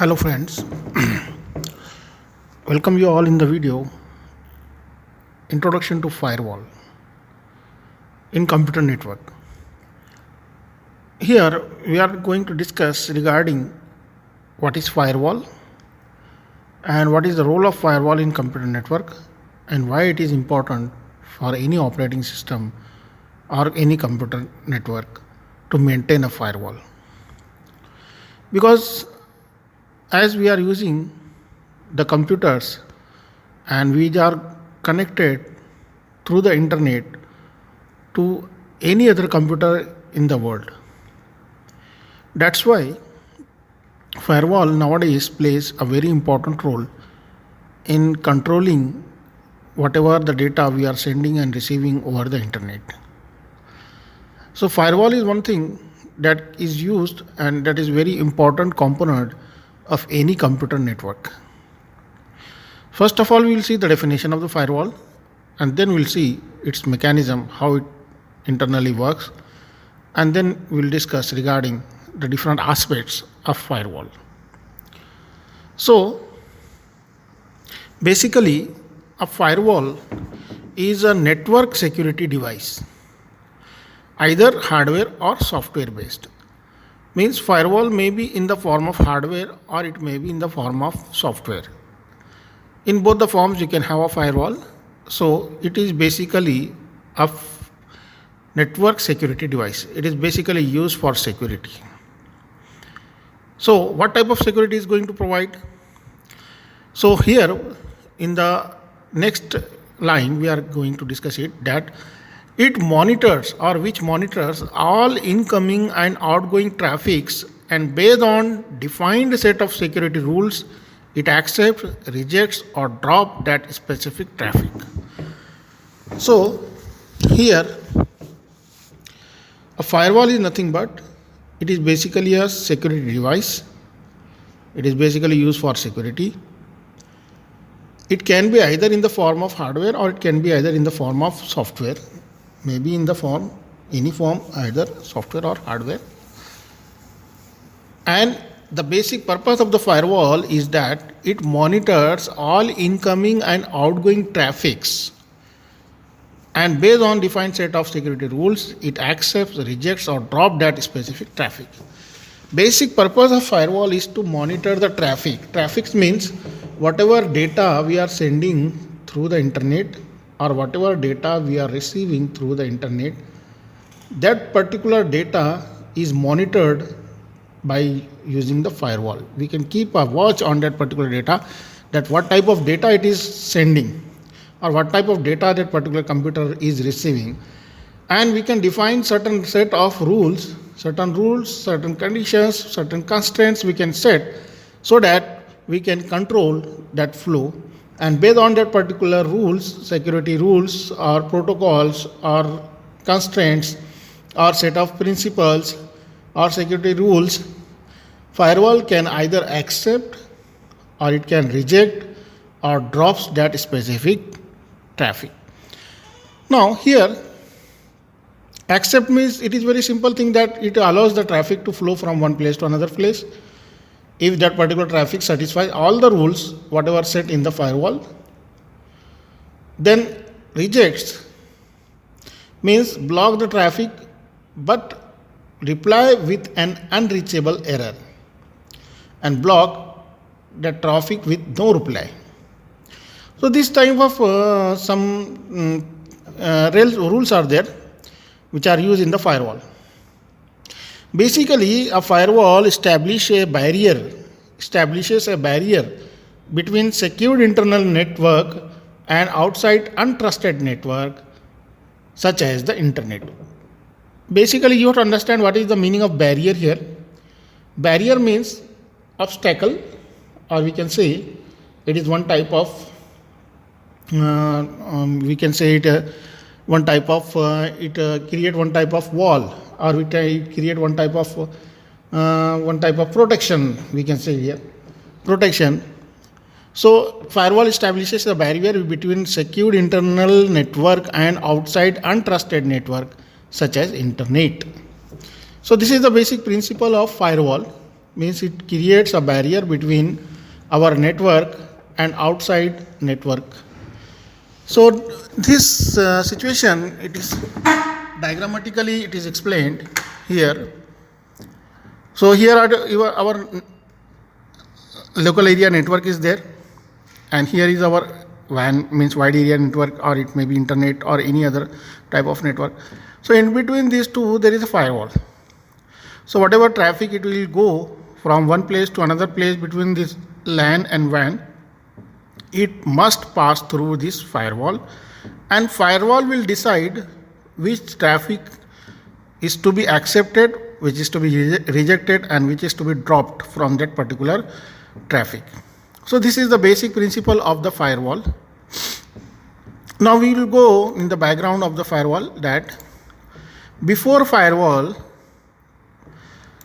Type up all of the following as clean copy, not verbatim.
Hello friends, welcome you all in the video Introduction to Firewall in Computer Network. Here we are going to discuss regarding what is firewall and what is the role of firewall in computer network and why it is important for any operating system or any computer network to maintain a firewall. Because as we are using the computers and we are connected through the internet to any other computer in the world. That's why firewall nowadays plays a very important role in controlling whatever the data we are sending and receiving over the internet. So firewall is one thing that is used and that is very important component of any computer network. First of all, we will see the definition of the firewall and then we'll see its mechanism, how it internally works, and then we'll discuss regarding the different aspects of firewall. So basically a firewall is a network security device, either hardware or software based. Means firewall may be in the form of hardware or it may be in the form of software. In both the forms you can have a firewall. So it is basically a network security device. It is basically used for security. So what type of security is going to provide? So here in the next line we are going to discuss it, that it monitors or which monitors all incoming and outgoing traffics, and based on defined set of security rules it accepts, rejects or drop that specific traffic. So here a firewall is nothing but it is basically a security device. It is basically used for security. It can be either in the form of hardware or it can be either in the form of software. Maybe in the form, any form, either software or hardware. And the basic purpose of the firewall is that it monitors all incoming and outgoing traffics, and based on defined set of security rules it accepts, rejects or drop that specific traffic. Basic purpose of firewall is to monitor the traffic. Traffic means whatever data we are sending through the internet or whatever data we are receiving through the internet, that particular data is monitored by using the firewall. We can keep a watch on that particular data, that what type of data it is sending or what type of data that particular computer is receiving, and we can define certain set of rules, certain conditions, certain constraints we can set so that we can control that flow. And based on that particular rules, security rules or protocols or constraints or set of principles or security rules, firewall can either accept or it can reject or drops that specific traffic. Now here accept means it is very simple thing that it allows the traffic to flow from one place to another place. If that particular traffic satisfies all the rules whatever set in the firewall. Then rejects means block the traffic but reply with an unreachable error, and block the traffic with no reply. So this type of some rules are there which are used in the firewall. Basically, a firewall establishes a barrier between secured internal network and outside untrusted network such as the internet. Basically, you have to understand what is the meaning of barrier here. Barrier means obstacle, or we can say it is one type of we can say it one type of create one type of wall, or we create one type of protection, we can say here protection. So firewall establishes a barrier between secured internal network and outside untrusted network such as internet. So this is the basic principle of firewall. means it creates a barrier between our network and outside network. So this situation, it is diagrammatically it is explained here. So here are our local area network is there, and here is our WAN, means wide area network, or it may be internet or any other type of network. So in between these two there is a firewall. So whatever traffic it will go from one place to another place between this LAN and WAN, it must pass through this firewall, and firewall will decide which traffic is to be accepted, which is to be rejected, and which is to be dropped from that particular traffic. So this is the basic principle of the firewall. Now we will go in the background of the firewall, that before firewall,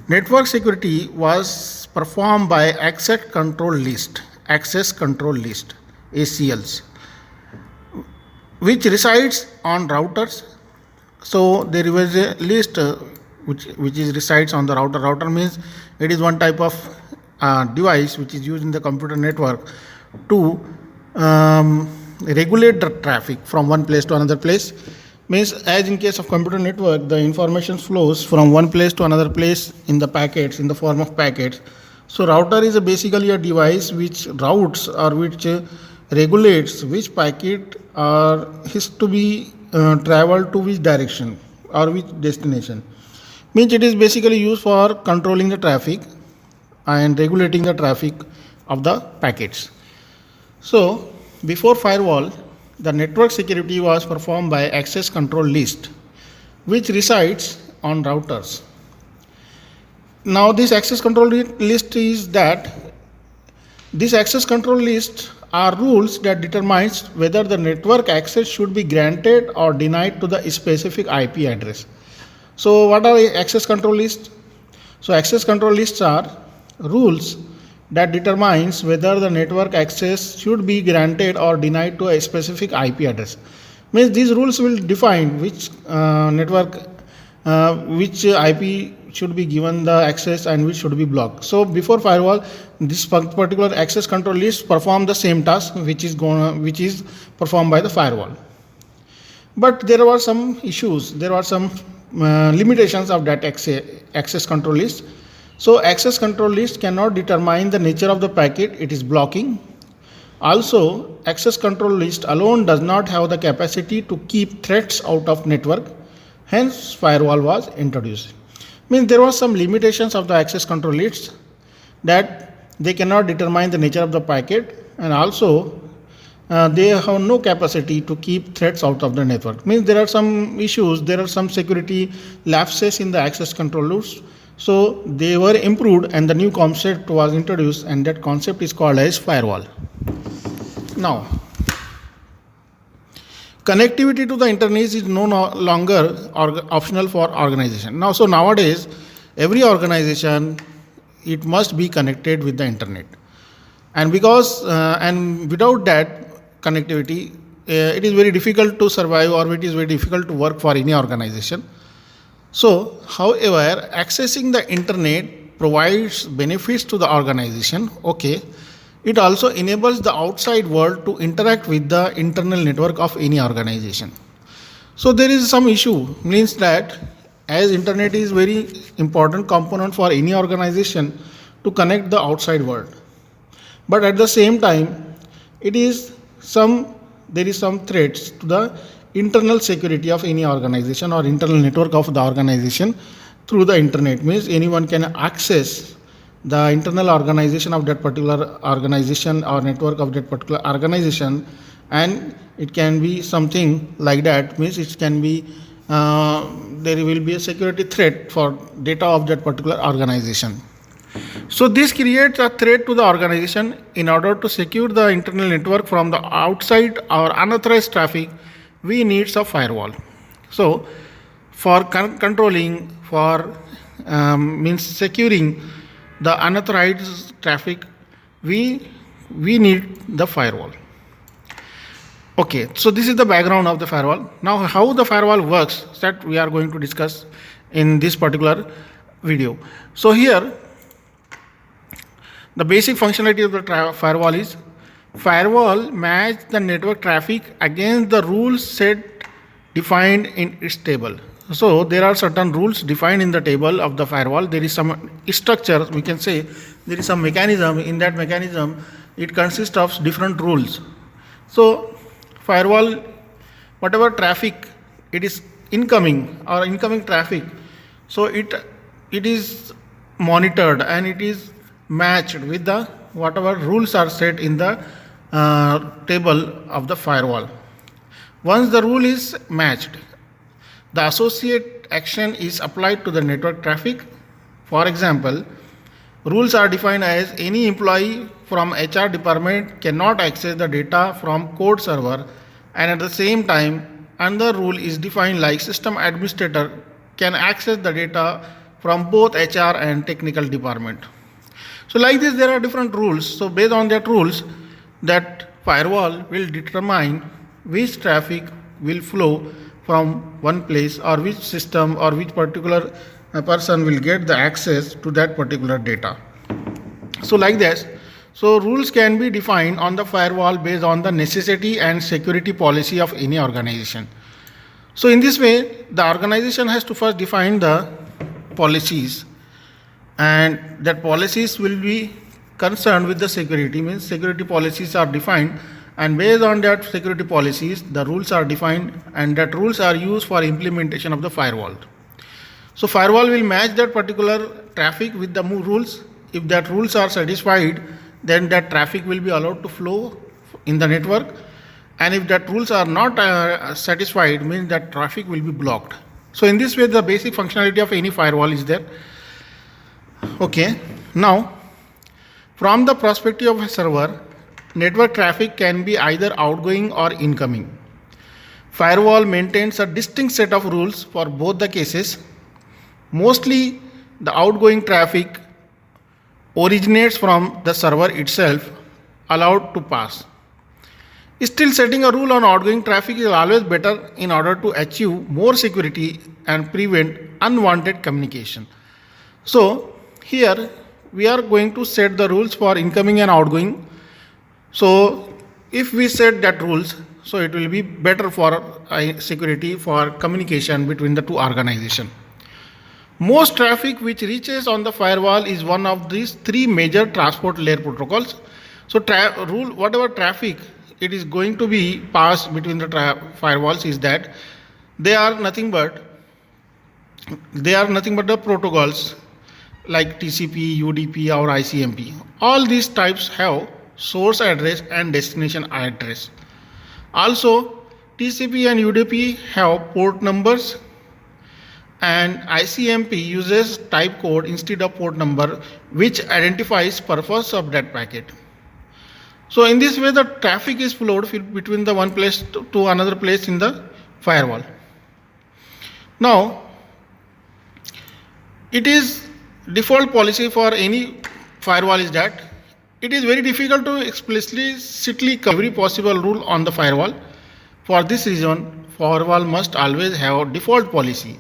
network security was performed by access control list, ACLs, which resides on routers. So there was a list which resides on the router. Router means it is one type of device which is used in the computer network to regulate the traffic from one place to another place. Means, as in case of computer network, the information flows from one place to another place in the packets, in the form of packets. So router is basically a device which routes or which regulates which packet is to be traveled to which direction or which destination. Means it is basically used for controlling the traffic and regulating the traffic of the packets. So before firewall, the network security was performed by access control list, which resides on routers. Now this access control list is that this access control list are rules that determines whether the network access should be granted or denied to the specific IP address. So what are access control lists? So access control lists are rules that determines whether the network access should be granted or denied to a specific IP address. Means these rules will define which which IP should be given the access and which should be blocked. So before firewall, this particular access control list perform the same task which is performed by the firewall. But there were some issues. There were some limitations of that access control list. So access control list cannot determine the nature of the packet it is blocking. Also, access control list alone does not have the capacity to keep threats out of network. Hence, firewall was introduced. Means there was some limitations of the access control lists, that they cannot determine the nature of the packet, and also they have no capacity to keep threats out of the network. Means there are some issues, there are some security lapses in the access control lists. So they were improved and the new concept was introduced, and that concept is called as firewall. Now, connectivity to the internet is no longer optional for organization. Now, so nowadays, every organization, it must be connected with the internet. And because, and without that connectivity, it is very difficult to survive, or it is very difficult to work for any organization. So, however, accessing the internet provides benefits to the organization. Okay, it also enables the outside world to interact with the internal network of any organization. So there is some issue, means that as internet is very important component for any organization to connect the outside world, but at the same time, there is some threats to the internal security of any organization or internal network of the organization through the internet. Means anyone can access the internal organization of that particular organization or network of that particular organization, and it can be something like that. Means it can be there will be a security threat for data of that particular organization. So this creates a threat to the organization. In order to secure the internal network from the outside or unauthorized traffic, we need a firewall. So for controlling, for means securing the unauthorized traffic, we need the firewall. Okay, so this is the background of the firewall. Now how the firewall works, that we are going to discuss in this particular video. So here The basic functionality of the firewall is firewall match the network traffic against the rules set defined in its table. So there are certain rules defined in the table of the firewall. There is some structure, we can say there is some mechanism. In that mechanism, it consists of different rules. So firewall, whatever traffic it is incoming or incoming traffic, so it is monitored and it is matched with the whatever rules are set in the table of the firewall. Once the rule is matched, the associate action is applied to the network traffic. For example, rules are defined as any employee from HR department cannot access the data from code server, and at the same time another rule is defined like system administrator can access the data from both HR and technical department. So like this there are different rules. So based on that rules, that firewall will determine which traffic will flow from one place or which system or which particular person will get the access to that particular data. So like this, so rules can be defined on the firewall based on the necessity and security policy of any organization. So in this way, the organization has to first define the policies, and that policies will be concerned with the security, means security policies are defined, and based on that security policies the rules are defined, and that rules are used for implementation of the firewall. So firewall will match that particular traffic with the rules. If that rules are satisfied, then that traffic will be allowed to flow in the network, and if that rules are not satisfied, means that traffic will be blocked. So in this way the basic functionality of any firewall is there. Okay, now from the perspective of a server, network traffic can be either outgoing or incoming. Firewall maintains a distinct set of rules for both the cases. Mostly the outgoing traffic originates from the server itself, allowed to pass. Still, setting a rule on outgoing traffic is always better in order to achieve more security and prevent unwanted communication. So here we are going to set the rules for incoming and outgoing. So if we set that rules, so it will be better for security, for communication between the two organizations. Most traffic which reaches on the firewall is one of these three major transport layer protocols. So whatever traffic it is going to be passed between the firewalls is that they are nothing but the protocols like TCP, UDP or ICMP. All these types have source address and destination address. Also TCP and UDP have port numbers, and ICMP uses type code instead of port number, which identifies purpose of that packet. So in this way the traffic is flowed between the one place to another place in the firewall. Now it is default policy for any firewall is that it is very difficult to explicitly cover every possible rule on the firewall. For this reason, firewall must always have default policy.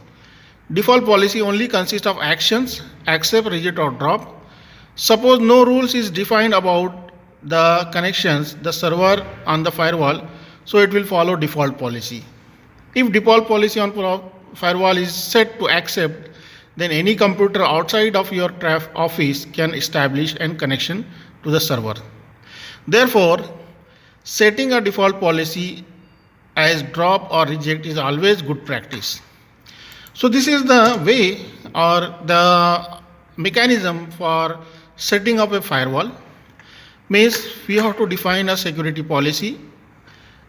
Default policy only consists of actions: accept, reject or drop. Suppose no rules is defined about the connections, the server on the firewall, so it will follow default policy. If default policy on firewall is set to accept, then any computer outside of your office can establish a connection to the server. Therefore, setting a default policy as drop or reject is always good practice. So this is the way or the mechanism for setting up a firewall. Means we have to define a security policy,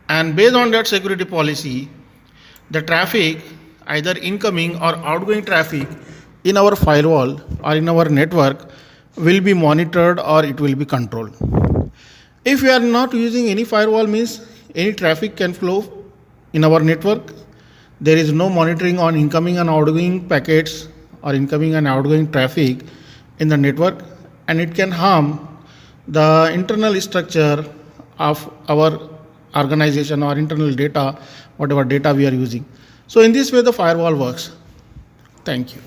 and based on that security policy, the traffic, either incoming or outgoing traffic in our firewall or in our network, will be monitored or it will be controlled. If we are not using any firewall, means any traffic can flow in our network. There is no monitoring on incoming and outgoing packets or incoming and outgoing traffic in the network, and it can harm the internal structure of our organization or internal data, whatever data we are using. So in this way the firewall works. Thank you.